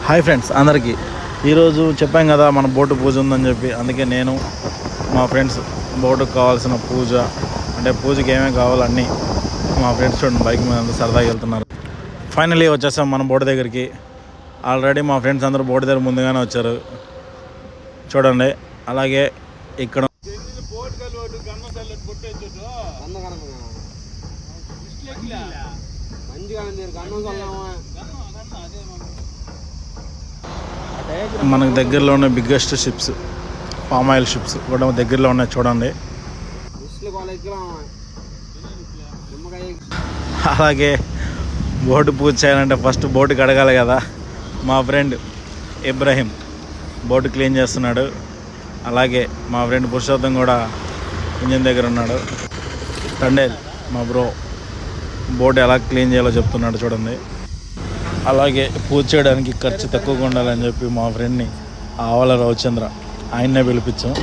Hi friends అందరికీ ఈరోజు చెప్పాం కదా మన బోటు పూజ ఉందని చెప్పి, అందుకే నేను మా ఫ్రెండ్స్ బోటుకు కావాల్సిన పూజ అంటే పూజకి ఏమేమి కావాలన్నీ మా ఫ్రెండ్స్ చూడండి బైక్ మీద అంతా సరదాగా వెళ్తున్నారు. ఫైనలీ వచ్చేసాం మన బోటు దగ్గరికి. ఆల్రెడీ మా ఫ్రెండ్స్ అందరూ బోటు దగ్గర ముందుగానే వచ్చారు చూడండి. అలాగే ఇక్కడ మనకు దగ్గరలో ఉన్న biggest ships, palm oil ships కూడా దగ్గరలో ఉన్నాయి చూడండి. అలాగే బోటు పూజ చేయాలంటే ఫస్ట్ బోటు కడగాలి కదా. మా ఫ్రెండ్ ఇబ్రాహీం బోటు క్లీన్ చేస్తున్నాడు. అలాగే మా ఫ్రెండ్ పురుషోత్తం కూడా ఇంజిన్ దగ్గర ఉన్నాడు. టండేల్ మా బ్రో బోట్ ఎలా క్లీన్ చేయాలో చెప్తున్నాడు చూడండి. అలాగే పూజ చేయడానికి ఖర్చు తక్కువగా ఉండాలని చెప్పి మా ఫ్రెండ్ని ఆవల రవిచంద్ర ఆయన్నే పిలిపించాం.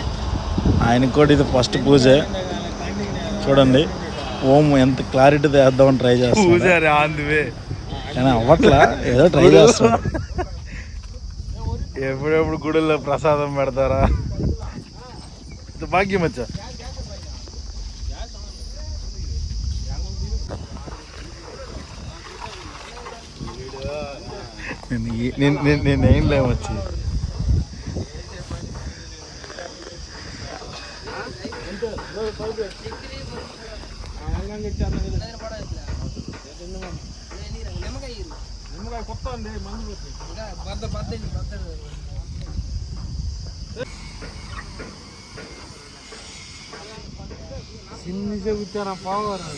ఆయనకి కూడా ఇది ఫస్ట్ పూజే చూడండి. ఓం ఎంత క్లారిటీతో వేద్దామని ట్రై చేస్తాం కానీ అవ్వట్లా, ఏదో ట్రై చేస్తాం. ఎప్పుడెప్పుడు గుడిలో ప్రసాదం పెడతారా భాగ్యం వచ్చా. నేనేం లేవచ్చి చిన్ని చెబుతారా పోవారు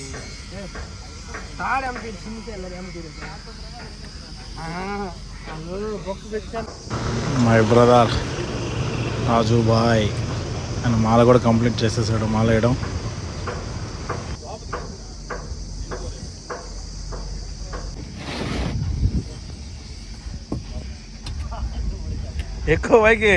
మై బ్రదర్ రాజు బాయ్ ఆయన మాల కూడా కంప్లీట్ చేసేసాడు. మాల వేయడం ఎక్కువ పైకి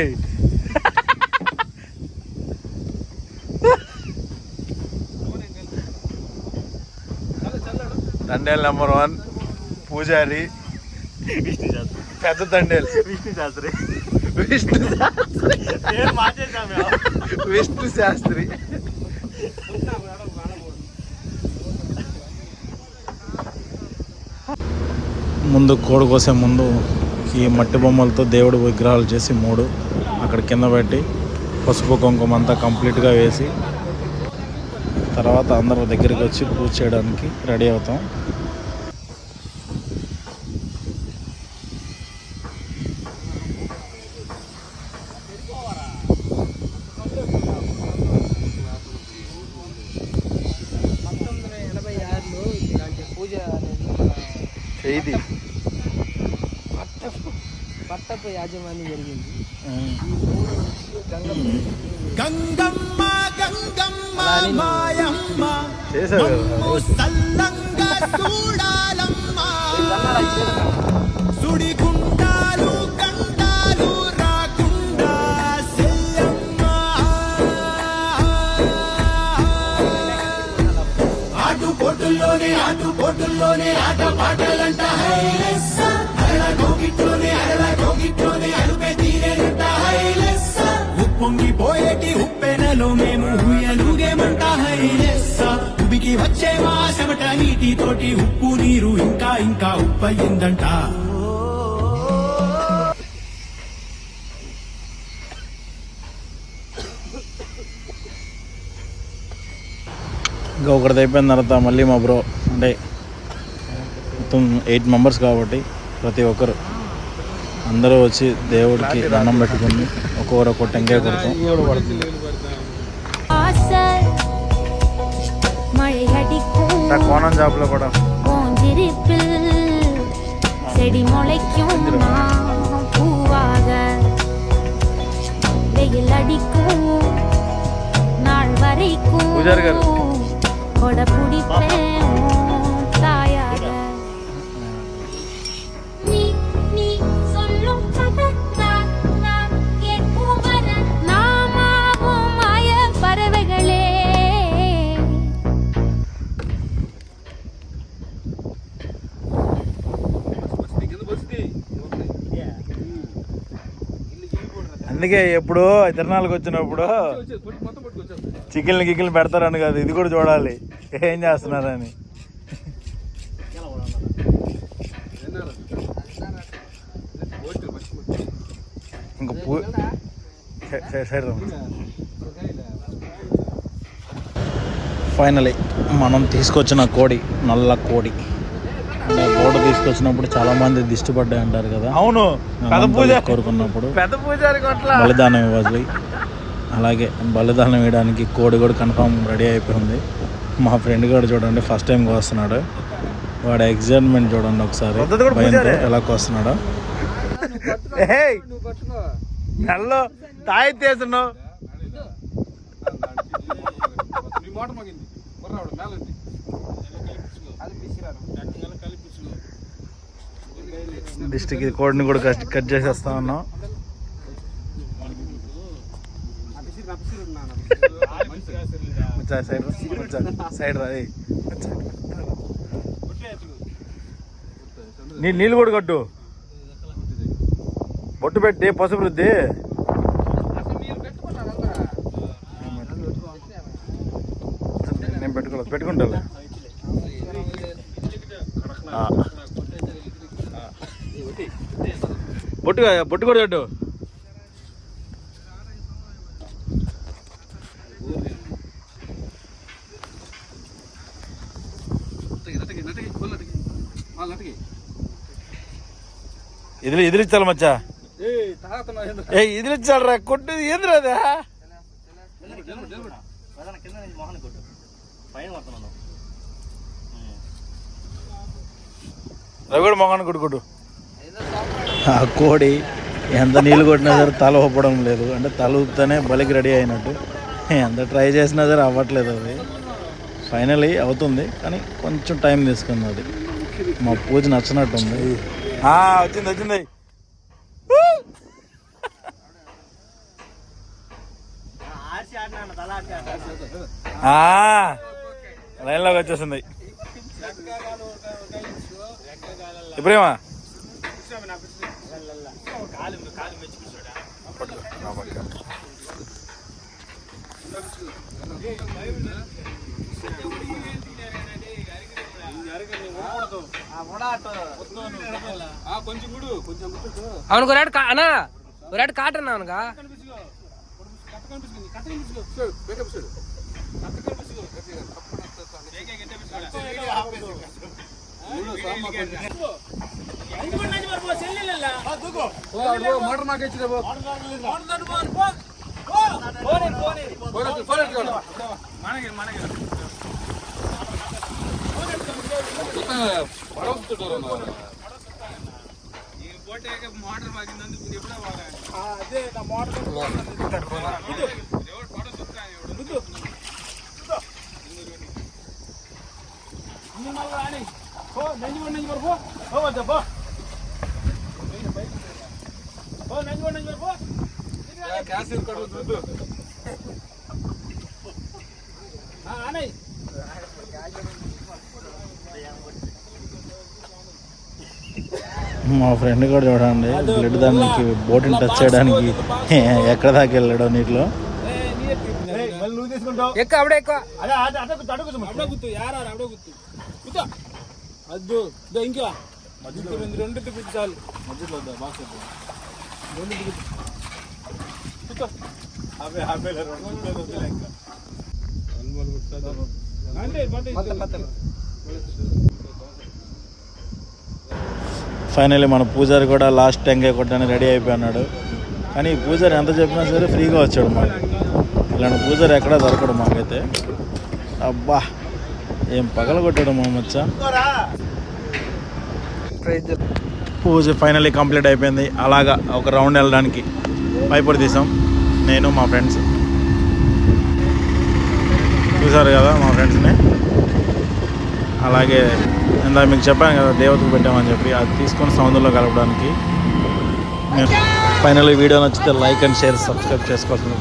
తండేల్ నెంబర్ 1 పూజారి పెద్ద తండేల్ విష్ణు శాస్త్రి. విష్ణు శాస్త్రి ముందు కోడి కోసే ముందు ఈ మట్టి బొమ్మలతో దేవుడు విగ్రహాలు చేసి 3 అక్కడ కింద పెట్టి పసుపు కుంకుమ అంతా కంప్లీట్గా వేసి తర్వాత అందరూ దగ్గరికి వచ్చి పూజ చేయడానికి రెడీ అవుతాం. ఇది పట్టపు యాజమాన్యం జరిగింది. గంగమ్మ గంగమ్మ మాయమ్మ చేశారు సల్లంగా చూడాలమ్మ సుడి గుండాలు గండాలు రాకుండా సెల్లమ్మ ఆటుపోటుల్లోనే ఆట పాటలంట ఉప్పొంగిపోయేటి ఉప్పెనలో మేము ఊయలుగేమంట హైలెస్స. ఉబికి వచ్చే మా చెమట నీటితోటి ఉప్పు నీరు ఇంకా ఇంకా ఉప్పయిందంట. ఇంకా ఒకటి అయిపోయిన తర్వాత మళ్ళీ మా బ్రో అంటే మొత్తం 8 మెంబర్స్ కాబట్టి ప్రతి ఒక్కరు అందరూ వచ్చి దేవుడికి దండం పెట్టుకుని ఒక్కొక్క టెంకాయ కొడతాం. కోణం జాబ్లో కూడా పూజారి గారు అందుకే ఎప్పుడు తిరణాలకు వచ్చినప్పుడు చికెన్లు గిక్కిలు పెడతారని కాదు, ఇది కూడా చూడాలి ఏం చేస్తున్నారని. ఇంక ఫైనలీ మనం తీసుకొచ్చిన కోడి, నల్ల కోడి. అంటే కోడి తీసుకొచ్చినప్పుడు చాలా మంది దిష్టి పడ్డాయి అంటారు కదా. అవును, కోరుకున్నప్పుడు బలిదానం ఇవ్వాలి. అలాగే బలిదానం వేయడానికి కోడి కూడా కన్ఫామ్ రెడీ అయిపోయింది. మా ఫ్రెండ్ కూడా చూడండి ఫస్ట్ టైం కోస్తున్నాడు. వాడు ఎగ్జైట్మెంట్ చూడండి ఒకసారి, భయంతో ఎలా కోస్తున్నాడో. నల్లో తాయి తీస్తున్నావు. డిస్ట్రిక్ట్ కోడిని కూడా కట్ చేసేస్తా ఉన్నాం. సైడ్ రాది, నీళ్ళు కూడా కట్టు, బొట్టు పెట్టి పసుపు రుద్ది. నేను పెట్టుకుంటా. బొట్టు కూడా కట్టు. ఎదిరించాలి మచ్చా, ఎదిరించాలరా కొట్టు. ఏంద్రా అదా? రవిగడ మొగాన్ని కొట్టుకోడు. ఆ కోడి ఎంత నీళ్ళు కొట్టినా సరే తల ఒప్పడం లేదు. అంటే తల ఊపితేనే బలికి రెడీ అయినట్టు. ఎంత ట్రై చేసినా సరే అవ్వట్లేదు. అది ఫైనలీ అవుతుంది, కానీ కొంచెం టైం తీసుకుంది. అది మా పూజ నచ్చినట్టుంది. వచ్చింది. లైన్లోకి వచ్చేసింది. ఇప్పుడేమా అవును అన్నా ఒరాడు కాటన్నా అవునుగా. మోటార్ మాకు ఇచ్చిన మా ఫ్రెండ్ కూడా చూడండి, బ్లడ్ దానికి బోట్ని టచ్ చేయడానికి ఎక్కడ దాకా వెళ్ళాడు నీటిలో. ఫైనల్లీ మన పూజారి కూడా లాస్ట్ టెంకాయ కొట్టడానికి రెడీ అయిపోయినాడు. కానీ ఈ పూజారి ఎంత చెప్పినా సరే ఫ్రీగా వచ్చాడు మాకు. ఇలాంటి పూజారి ఎక్కడా దొరకడు మాకైతే. అబ్బా ఏం పగల కొట్టాడు మా మచ్చ. పూజ ఫైనల్లీ కంప్లీట్ అయిపోయింది. అలాగా ఒక రౌండ్ వెళ్ళడానికి పైపొడి తీసాం నేను మా ఫ్రెండ్స్. చూసారు కదా మా ఫ్రెండ్స్ని. అలాగే ఇందాక మీకు చెప్పాను కదా దేవతకు పెట్టామని చెప్పి, అది తీసుకొని సముద్రంలో కలపడానికి. ఫైనల్లీ వీడియో నచ్చితే లైక్ అండ్ షేర్, సబ్స్క్రైబ్ చేసుకోవాల్సింది.